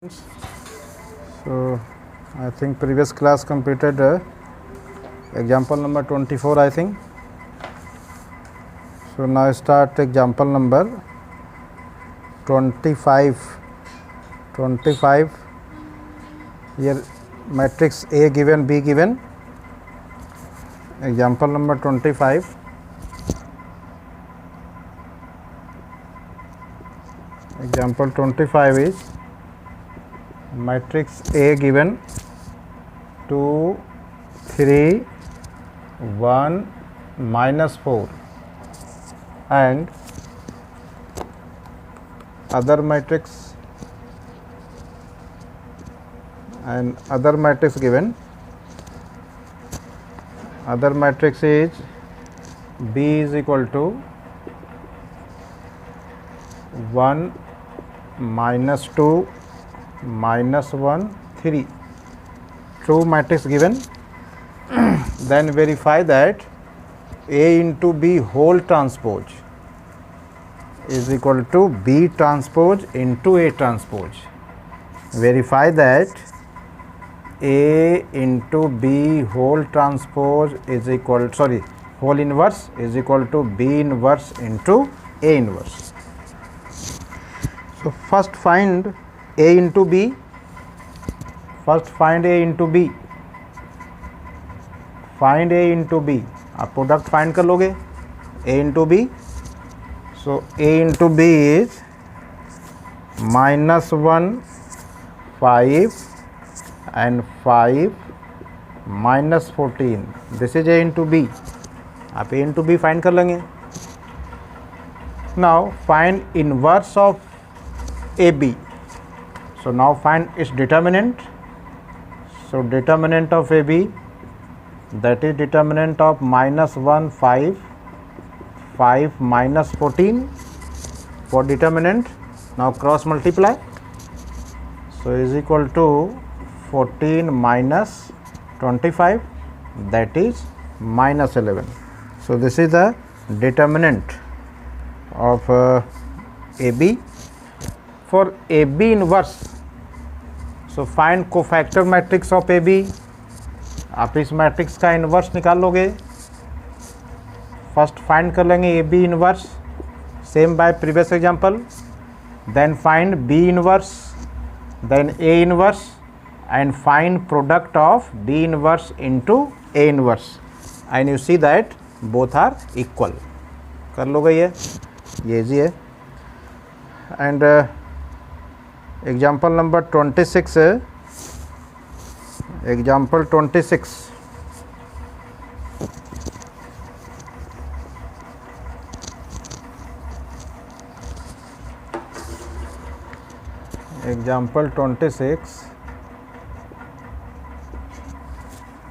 So I think previous class completed example number 24 I think. So now start example number 25. Here matrix A given, B given. Example number 25. Example 25 is matrix A given 2, 3, 1, -4 and other matrix given. Other matrix is B is equal to 1, -2, -1, 3. True matrix given. Then verify that A into B whole transpose is equal to B transpose into A transpose. Verify that A into B whole transpose is equal, whole inverse is equal to B inverse into A inverse. So first find A into B. Find A into B. Find A into B. आप product find कर लोगे A into B. So A into B is -1, 5 and 5 -14. This is A into B. आप A into B find कर लेंगे. Now find inverse of AB. So now find its determinant. So determinant of AB, that is determinant of -1, 5, 5 -14 for determinant. Now cross multiply. So is equal to 14 minus 25, that is -11. So this is the determinant of AB. For AB inverse, so find cofactor matrix of AB. आप इस matrix का inverse निकाल लोगे. First find कर लेंगे A B inverse, same by previous example. Then find B inverse, then A inverse and find product of B inverse into A inverse and you see that both are equal. कर लोगे ये easy है. And example number 26 है. Example 26. Example 26.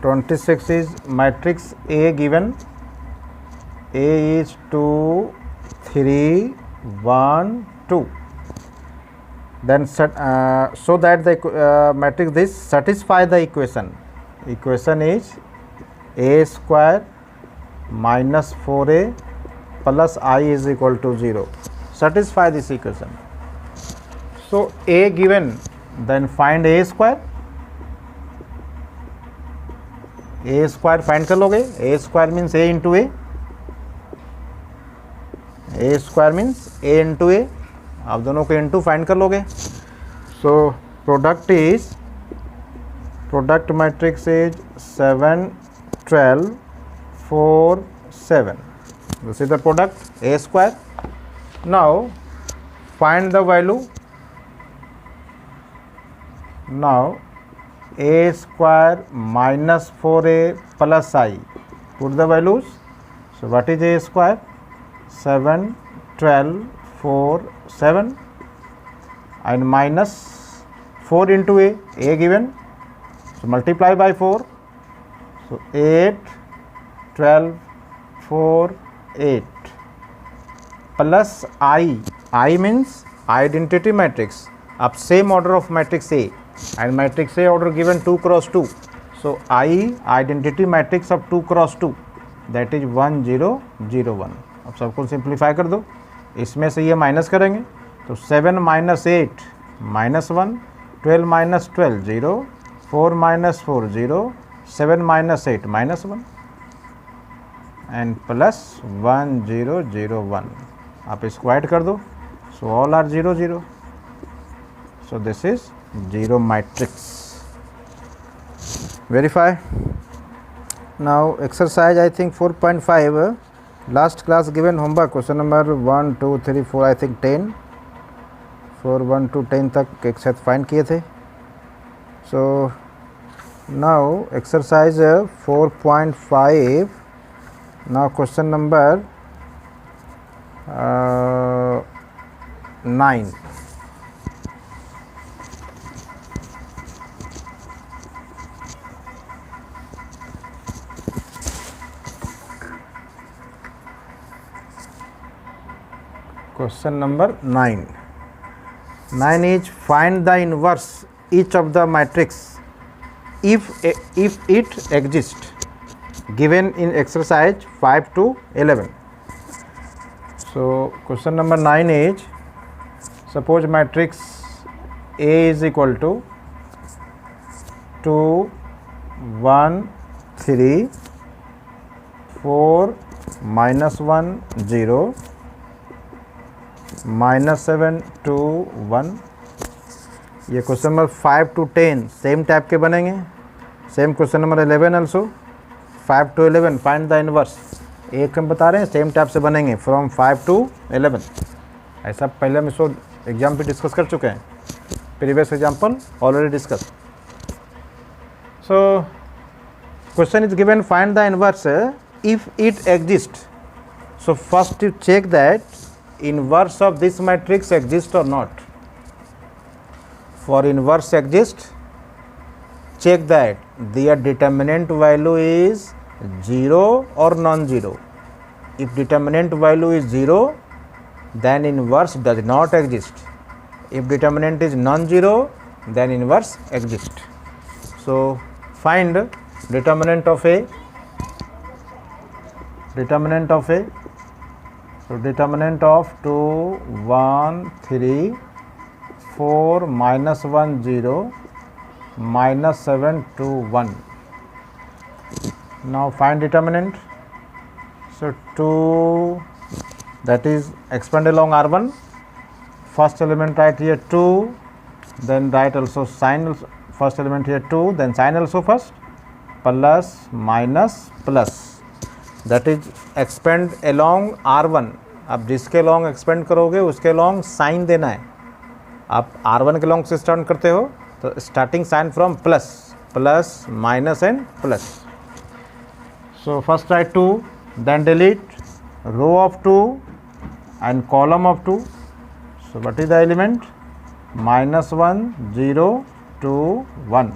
26 is matrix A given. A is 2, 3, 1, 2. Then so that the matrix this satisfy the equation. Equation is A square minus 4A plus I is equal to 0. Satisfy this equation. So A given, then find A square. A square find कर लोगे. A square means A into A. A square means A into A. आप दोनों को into find कर लोगे. So product matrix is 7, 12, 4, 7. This is the product A square. Now find the value. Now A square -4A plus I. Put the values. So what is A square? 7, 12, 4, 7 and -4 into A given. So multiply by 4. So 8, 12, 4, 8 plus I means identity matrix. Up same order of matrix A and matrix A order given 2 cross 2. So I identity matrix of 2 cross 2, that is 1, 0, 0, 1. अब सबको simplify कर दो. इसमें से ये minus करेंगे तो 7 - 8 -1 12 minus 12 0, 4 minus 4 0, 7 minus 8 minus 1 and plus 1 0 0 1. आप इसको ऐड कर दो, so all are 0 0. So this is 0 matrix. Verify. Now exercise I think 4.5, last class given homework question number 1 2 3 4 I think 10, 4 1 to 10 तक एक साथ फाइंड किए थे. So now exercise 4.5. now question number 9. Question number 9. 9 is find the inverse each of the matrix if it exists, given in exercise 5 to 11. So question number 9 is, suppose matrix A is equal to 2 1 3 4 minus 1 0 minus 7 2 1. ये question number 5 to 10 same type के बनेंगे. Same question number 11 also 5 to 11 find the inverse. एक हम बता रहे हैं same type से बनेंगे फ्रॉम 5 to 11. ऐसा पहले हम इसको एग्जाम पे डिस्कस कर चुके हैं, previous example already discuss. So question is given find the inverse if it exist. So first you check that inverse of this matrix exist or not. For inverse exist, check that their determinant value is 0 or non-zero. If determinant value is 0, then inverse does not exist. If determinant is non-zero, then inverse exists. So find determinant of A. Determinant of A. So determinant of 2 1 3 4 minus 1 0 minus 7 2 1. Now find determinant. So 2, that is expand along R1. First element write here 2, then write also sign, first element here 2, then sign also first, plus minus plus. That is expand along R1. आप जिसके long expand करोगे उसके long sign देना है. आप R1 के long से start करते हो तो starting sign from plus plus minus and plus. So first write 2, then delete row of 2 and column of 2. So what is the element? -1 0 2 1.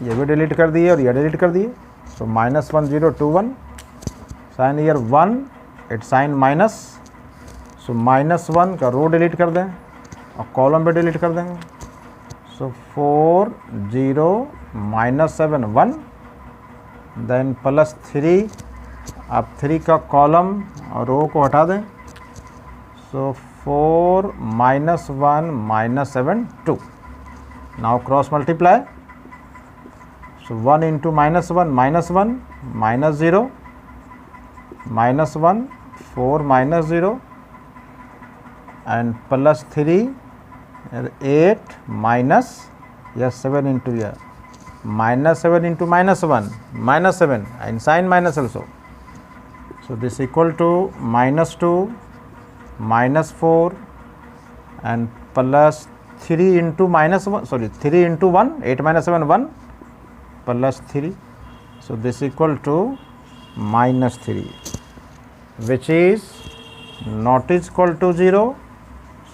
ये भी डिलीट कर दिए और ये डिलीट कर दिए. सो -1 0 2 1. साइन ईयर 1, इट साइन माइनस. सो -1 का रो डिलीट कर दें और कॉलम भी डिलीट कर देंगे. सो 4 0 -7 1, देन +3. आप 3 का कॉलम और रो को हटा दें. So 4 -1 -7 2. Now cross multiply. So 1 into -1 -1 -0 -1 4 -0 and +3 8 minus, yes 7 into here, -7 into -1 -7 and sign minus also. So this equal to -2 -4 and +3 into -1, sorry 3 into 1, 8 -7 1 +3. So this equal to -3, which is not is equal to 0.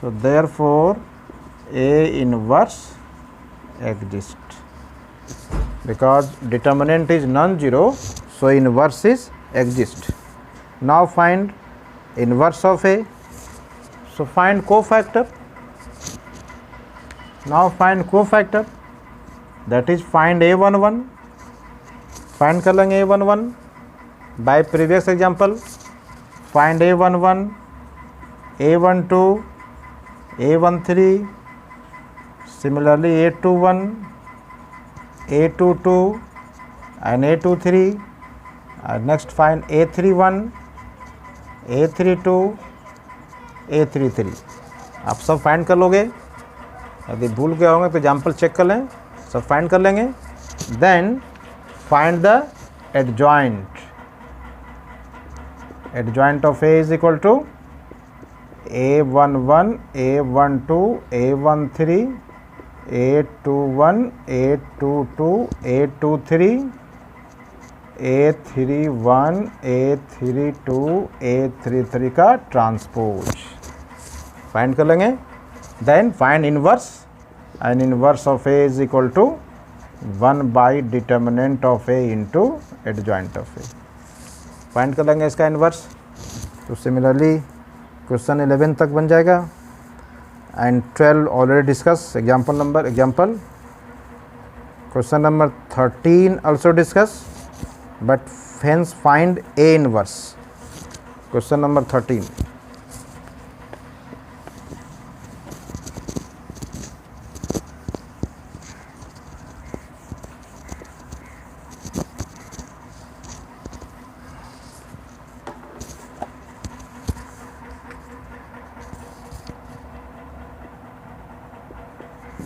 So therefore A inverse exists. Because determinant is non-zero, so inverse is exist. Now find inverse of A. So find cofactor. Now find cofactor, that is find A11. Find कर लेंगे A11 by previous example. Find A11, A12, A13, Similarly, A21, A22 and A23. Next find A31, A32, A33. आप सब find कर लोगे, यदि भूल गए होंगे तो एग्जाम्पल चेक कर लें, सब फाइंड कर लेंगे. Then find the adjoint. Adjoint of A is equal to A11, A12, A13, A21, A22, A23, A31, A32, A33 का ट्रांसपोज फाइंड कर लेंगे. Then find inverse, and inverse of A is equal to 1 by determinant of A into adjoint of A. Find कर लेंगे इसका inverse. तो similarly question 11 तक बन जाएगा and 12 already discuss. Example question number 13 also discuss, but hence find A inverse. Question number 13.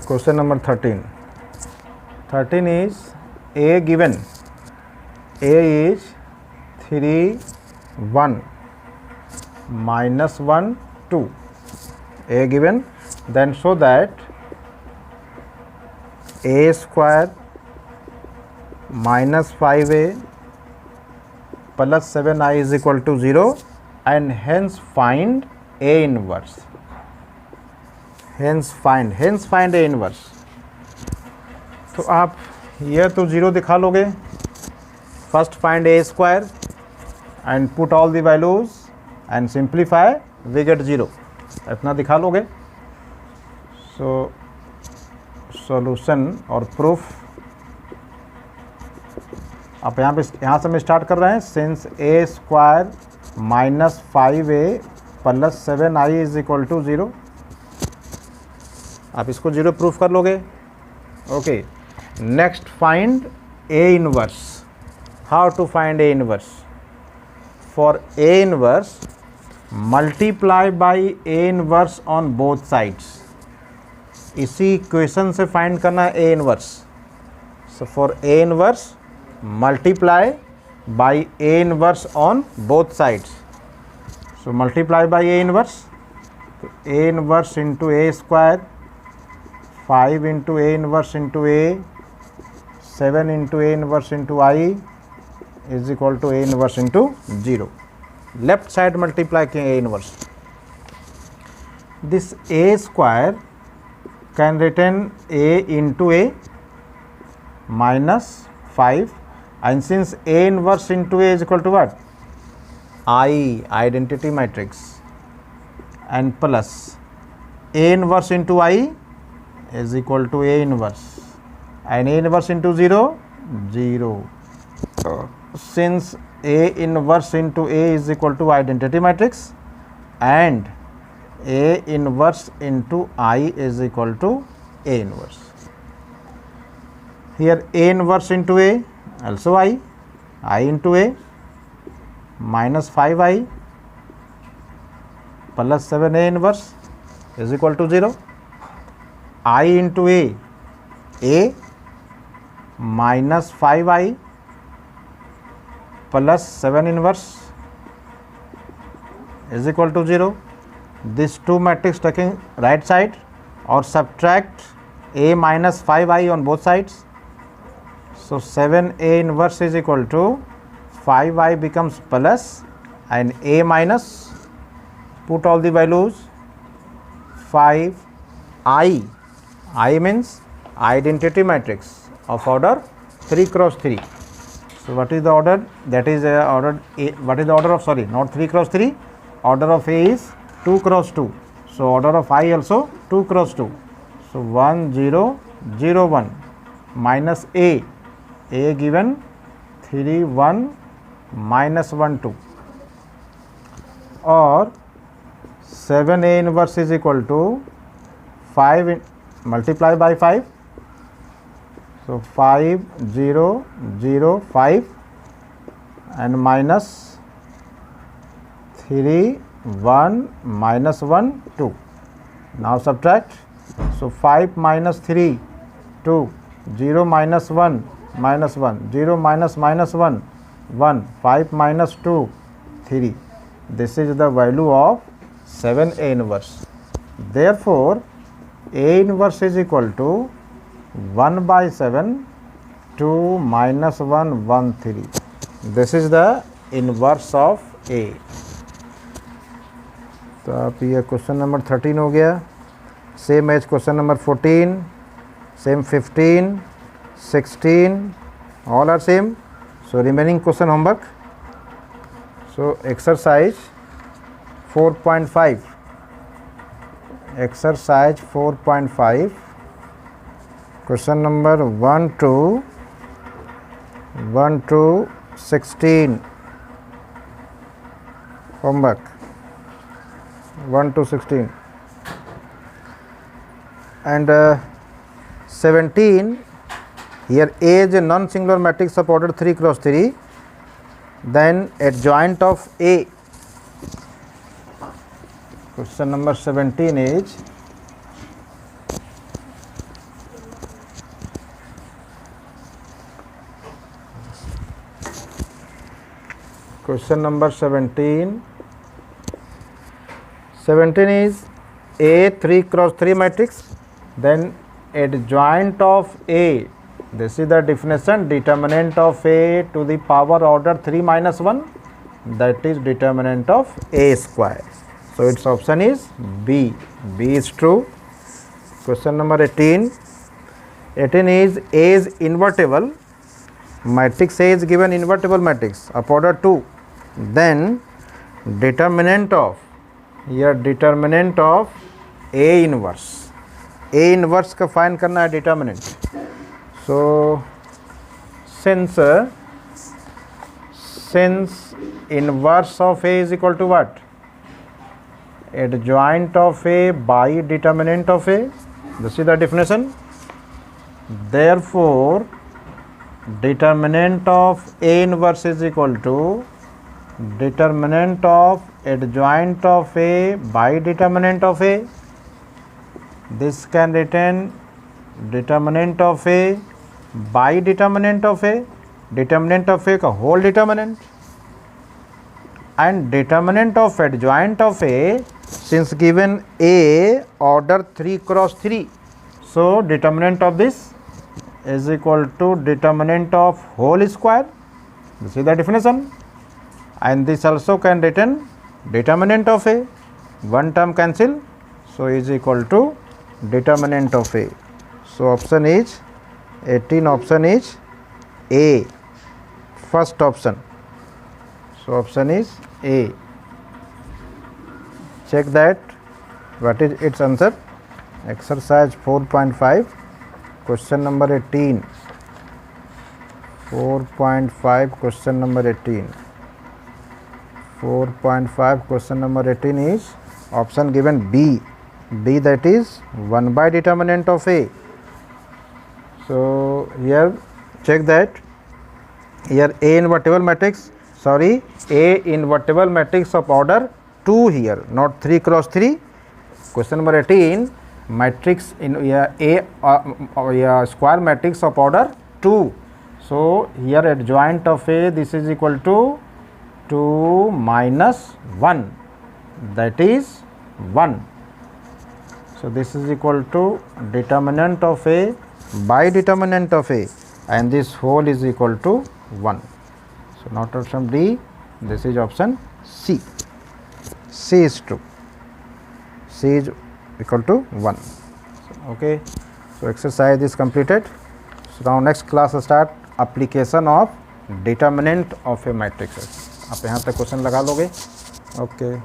Question number 13. 13 is A given. A is 3, 1, minus 1, 2. A given. Then show that A square minus 5A plus 7I is equal to 0, and hence find A inverse. Hence find A inverse. तो आप ये तो 0 दिखा लोगे. First find A square and put all the values and simplify, we get 0. इतना दिखा लोगे. So solution और proof आप यहाँ से हम स्टार्ट कर रहे हैं. Since A square minus 5A plus 7I is equal to 0, आप इसको 0 प्रूफ कर लोगे. Okay, next find A inverse. How to find A inverse? For A inverse, multiply by A inverse on both sides. इसी equation से find करना है A inverse. So for A inverse, multiply by A inverse on both sides. So multiply by A inverse. A inverse into A square, 5 into A inverse into A, 7 into A inverse into I is equal to A inverse into 0. Left side multiply किए A inverse. This A square can written A into A minus 5, and since A inverse into A is equal to what? I, identity matrix, and plus A inverse into I is equal to A inverse, and A inverse into 0, 0. Since A inverse into A is equal to identity matrix, and A inverse into I is equal to A inverse. Here A inverse into A, also I into A, minus 5I plus 7A inverse is equal to 0. I into A minus 5I plus 7 inverse is equal to 0. This two matrix taking right side, or subtract A minus 5I on both sides. So 7A inverse is equal to 5I becomes plus, and A minus, put all the values, 5I. I means identity matrix of order 3 cross 3. So what is the order? That is order A. What is the order of, sorry, not 3 cross 3. Order of A is 2 cross 2. So order of I also 2 cross 2. So 1 0 0 1 minus A. A given 3 1 minus 1 2. Or 7A inverse is equal to 5 multiply by 5. So 5 0 0 5 and minus 3 1 minus 1 2. Now subtract. So 5 minus 3 2, 0 minus 1 minus 1, 0 minus minus 1 1, 5 minus 2 3. This is the value of 7A inverse. Therefore A inverse is equal to 1 by 7 2 minus 1 1 3. This is the inverse of A. तो आप ये question number 13 हो गया. Same as question number 14, same 15, 16, all are same. So remaining question homework. So exercise 4.5. Exercise 4.5. Question number 1 to 16. Homework 1 to 16. And 17. Here A is a non-singular matrix of order 3 cross 3. Then adjoint of A. Question number 17 is question number 17. 17 is A 3 cross 3 matrix. Then adjoint of A. This is the definition. Determinant of A to the power order 3 minus 1. That is determinant of A square. So its option is B. B is true. Question number 18. 18 is A is invertible. Matrix A is given invertible matrix of order 2. Then determinant of, here determinant of A inverse. A inverse का find करना है determinant. So since inverse of A is equal to what? Adjoint of A by determinant of A. This is the definition. Therefore determinant of A inverse is equal to determinant of adjoint of A by determinant of A. This can written determinant of A by determinant of A. Determinant of A का whole determinant. And determinant of adjoint of A, since given A order 3 cross 3. So determinant of this is equal to determinant of whole square. This is the definition. And this also can written determinant of A. One term cancel. So is equal to determinant of A. So option is 18. Option is A. First option. So option is A. Check that. What is its answer? Exercise 4.5. Question number 18. 4.5. Question number 18. 4.5. Question number 18 is option given B. B, that is 1 by determinant of A. So here check that. Here A invertible matrix. Sorry, A invertible matrix of order 2 here, not 3 cross 3. Question number 18. Matrix in A square matrix of order 2. So here adjoint of A, this is equal to 2 minus 1, that is 1. So this is equal to determinant of A by determinant of A, and this whole is equal to 1. So not option D, this is option C. C is true. C is equal to 1. Okay. So exercise is completed. So now next class start application of determinant of a matrix. आप यहाँ तक question लगा लोगे. Okay.